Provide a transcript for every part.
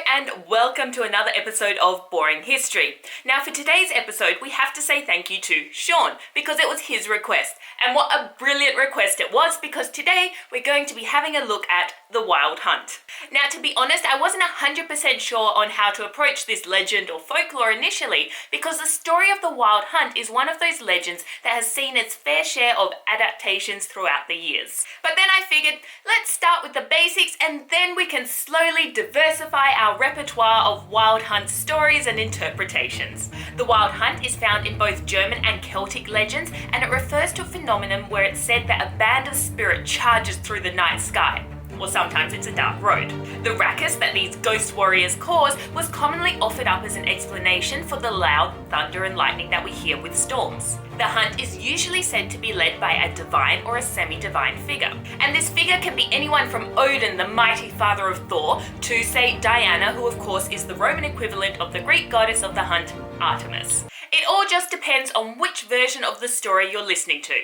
and welcome to another episode of Boring History. Now for today's episode we have to say thank you to Sean because it was his request, and what a brilliant request it was, because today we're going to be having a look at the Wild Hunt. Now to be honest, I wasn't 100% sure on how to approach this legend or folklore initially, because the story of the Wild Hunt is one of those legends that has seen its fair share of adaptations throughout the years. But then I figured, let's start with the basics and then we can slowly diversify our repertoire of Wild Hunt stories and interpretations. The Wild Hunt is found in both German and Celtic legends, and it refers to a phenomenon where it's said that a band of spirit charges through the night sky. Or sometimes it's a dark road. The ruckus that these ghost warriors cause was commonly offered up as an explanation for the loud thunder and lightning that we hear with storms. The hunt is usually said to be led by a divine or a semi-divine figure. And this figure can be anyone from Odin, the mighty father of Thor, to, say, Diana, who of course is the Roman equivalent of the Greek goddess of the hunt, Artemis. It all just depends on which version of the story you're listening to.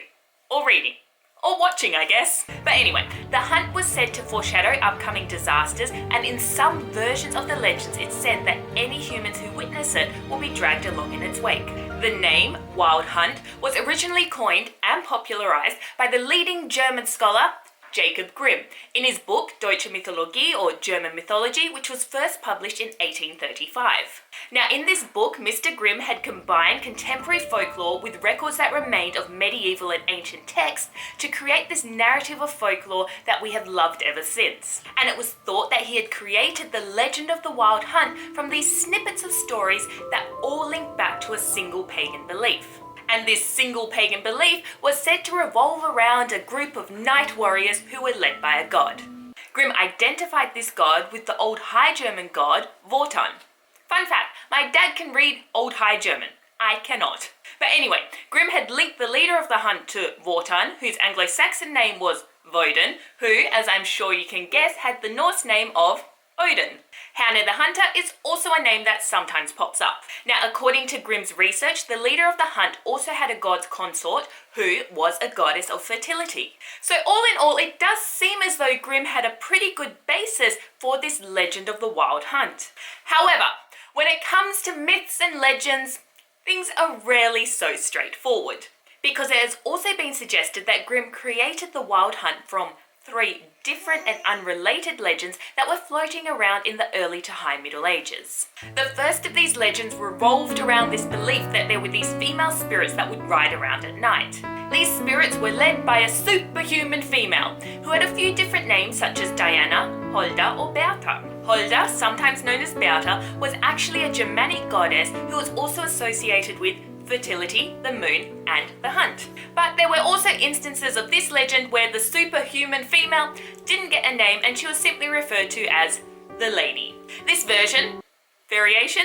Or reading. Or watching, I guess. But anyway, the hunt was said to foreshadow upcoming disasters, and in some versions of the legends it's said that any humans who witness it will be dragged along in its wake. The name Wild Hunt was originally coined and popularized by the leading German scholar Jacob Grimm in his book Deutsche Mythologie, or German Mythology, which was first published in 1835. Now in this book, Mr. Grimm had combined contemporary folklore with records that remained of medieval and ancient texts to create this narrative of folklore that we have loved ever since. And it was thought that he had created the legend of the Wild Hunt from these snippets of stories that all link back to a single pagan belief. And this single pagan belief was said to revolve around a group of night warriors who were led by a god. Grimm identified this god with the Old High German god Wotan. Fun fact, my dad can read Old High German. I cannot. But anyway, Grimm had linked the leader of the hunt to Wotan, whose Anglo-Saxon name was Woden, who, as I'm sure you can guess, had the Norse name of Odin. Hound the Hunter is also a name that sometimes pops up. Now, according to Grimm's research, the leader of the hunt also had a god's consort who was a goddess of fertility. So all in all, it does seem as though Grimm had a pretty good basis for this legend of the Wild Hunt. However, when it comes to myths and legends, things are rarely so straightforward, because it has also been suggested that Grimm created the Wild Hunt from 3 different and unrelated legends that were floating around in the early to high Middle Ages. The first of these legends revolved around this belief that there were these female spirits that would ride around at night. These spirits were led by a superhuman female who had a few different names such as Diana, Holda or Bertha. Holda, sometimes known as Bertha, was actually a Germanic goddess who was also associated with fertility, the moon, and the hunt. But there were also instances of this legend where the superhuman female didn't get a name and she was simply referred to as the lady. This variation,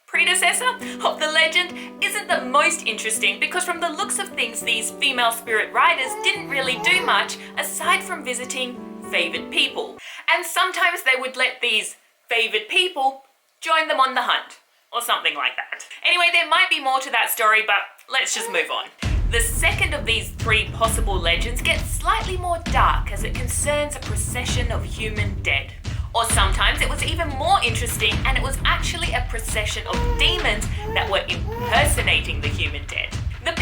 predecessor of the legend isn't the most interesting, because from the looks of things these female spirit riders didn't really do much aside from visiting favoured people. And sometimes they would let these favoured people join them on the hunt. Or something like that. Anyway, there might be more to that story, but let's just move on. The second of these 3 possible legends gets slightly more dark as it concerns a procession of human dead. Or sometimes it was even more interesting and it was actually a procession of demons that were impersonating the human dead. The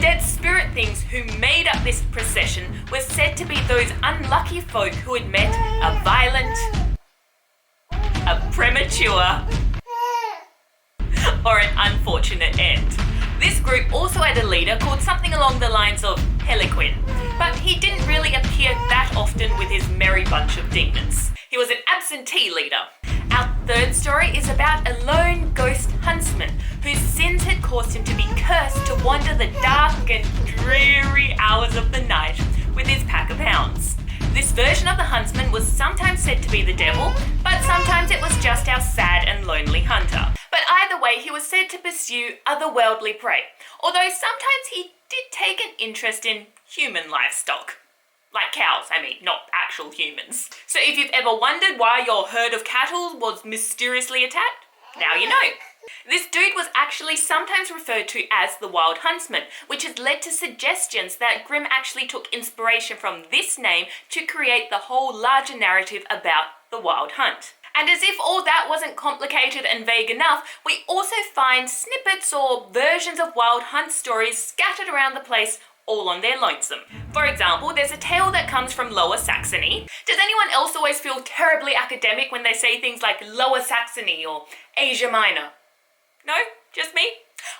dead spirit things who made up this procession were said to be those unlucky folk who had met a violent, a premature, or an unfortunate end. This group also had a leader called something along the lines of Heliquin, but he didn't really appear that often with his merry bunch of demons. He was an absentee leader. Our third story is about a lone ghost huntsman whose sins had caused him to be cursed to wander the dark and dreary hours of the night with his pack of hounds. This version of the huntsman was sometimes said to be the devil, but sometimes it was just our sad and lonely hunter. But either way, he was said to pursue otherworldly prey, although sometimes he did take an interest in human livestock. Like cows, not actual humans. So if you've ever wondered why your herd of cattle was mysteriously attacked, now you know. This dude was actually sometimes referred to as the Wild Huntsman, which has led to suggestions that Grimm actually took inspiration from this name to create the whole larger narrative about the wild hunt. And as if all that wasn't complicated and vague enough, we also find snippets or versions of wild hunt stories scattered around the place, all on their lonesome. For example, there's a tale that comes from Lower Saxony. Does anyone else always feel terribly academic when they say things like Lower Saxony or Asia Minor? No? Just me?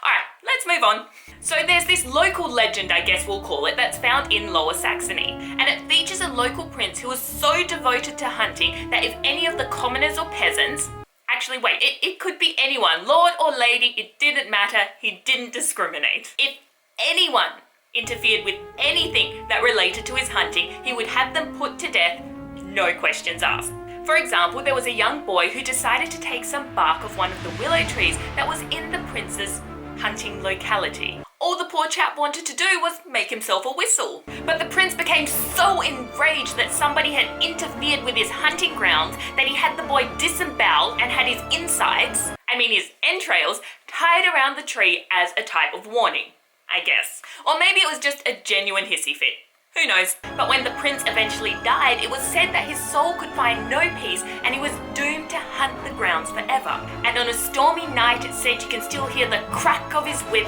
Alright, let's move on. So there's this local legend, I guess we'll call it, that's found in Lower Saxony, and it features a local prince who was so devoted to hunting that if any of the commoners or peasants, actually wait, it could be anyone, lord or lady, it didn't matter, he didn't discriminate. If anyone interfered with anything that related to his hunting, he would have them put to death, no questions asked. For example, there was a young boy who decided to take some bark of one of the willow trees that was in the prince's hunting locality. All the poor chap wanted to do was make himself a whistle. But the prince became so enraged that somebody had interfered with his hunting grounds that he had the boy disemboweled and had his insides, his entrails, tied around the tree as a type of warning, I guess. Or maybe it was just a genuine hissy fit. Who knows? But when the prince eventually died, it was said that his soul could find no peace and he was doomed to hunt the grounds forever. And on a stormy night, it said you can still hear the crack of his whip,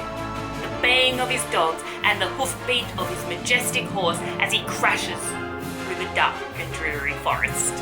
the baying of his dogs, and the hoofbeat of his majestic horse as he crashes through the dark and dreary forest.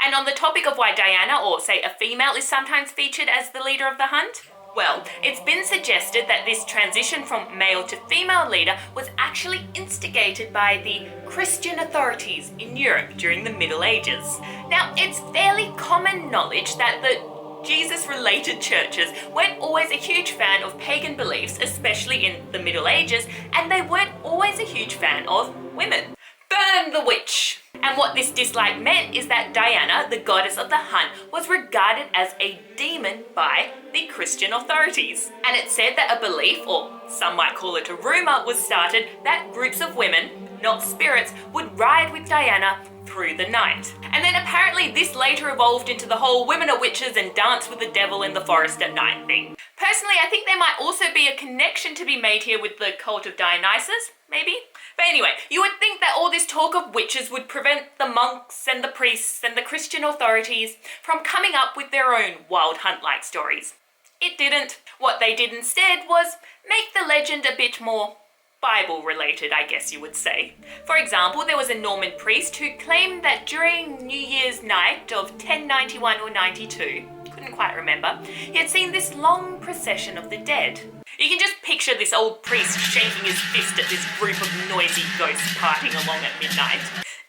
And on the topic of why Diana, or say a female, is sometimes featured as the leader of the hunt, well, it's been suggested that this transition from male to female leader was actually instigated by the Christian authorities in Europe during the Middle Ages. Now, it's fairly common knowledge that the Jesus-related churches weren't always a huge fan of pagan beliefs, especially in the Middle Ages, and they weren't always a huge fan of women. Burn the witch! And what this dislike meant is that Diana, the goddess of the hunt, was regarded as a demon by the Christian authorities. And it said that a belief, or some might call it a rumour, was started that groups of women, not spirits, would ride with Diana through the night. And then apparently this later evolved into the whole women are witches and dance with the devil in the forest at night thing. Personally, I think there might also be a connection to be made here with the cult of Dionysus, maybe? But anyway, you would think that all this talk of witches would prevent the monks and the priests and the Christian authorities from coming up with their own wild hunt-like stories. It didn't. What they did instead was make the legend a bit more Bible-related, I guess you would say. For example, there was a Norman priest who claimed that during New Year's night of 1091 or 92, couldn't quite remember, he had seen this long procession of the dead. You can just picture this old priest shaking his fist at this group of noisy ghosts partying along at midnight.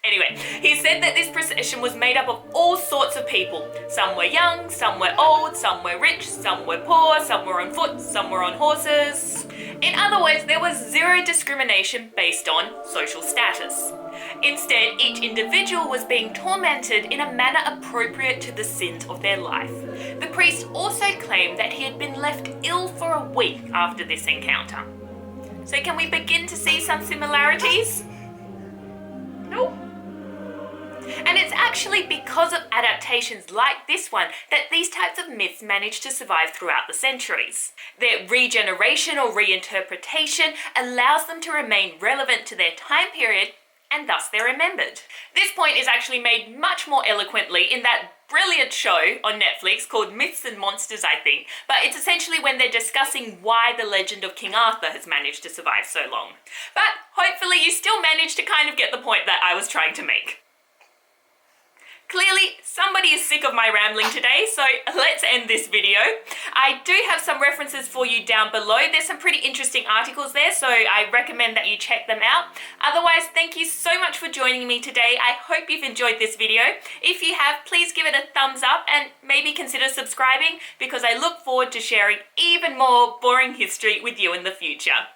Anyway, he said that this procession was made up of all sorts of people. Some were young, some were old, some were rich, some were poor, some were on foot, some were on horses. In other words, there was zero discrimination based on social status. Instead, each individual was being tormented in a manner appropriate to the sins of their life. The priest also claimed that he had been left ill for a week after this encounter. So can we begin to see some similarities? Nope. And it's actually because of adaptations like this one that these types of myths manage to survive throughout the centuries. Their regeneration or reinterpretation allows them to remain relevant to their time period, and thus they're remembered. This point is actually made much more eloquently in that brilliant show on Netflix called Myths and Monsters, I think, but it's essentially when they're discussing why the legend of King Arthur has managed to survive so long. But hopefully you still managed to kind of get the point that I was trying to make. Clearly, somebody is sick of my rambling today, so let's end this video. I do have some references for you down below. There's some pretty interesting articles there, so I recommend that you check them out. Otherwise, thank you so much for joining me today. I hope you've enjoyed this video. If you have, please give it a thumbs up and maybe consider subscribing, because I look forward to sharing even more boring history with you in the future.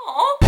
Aww.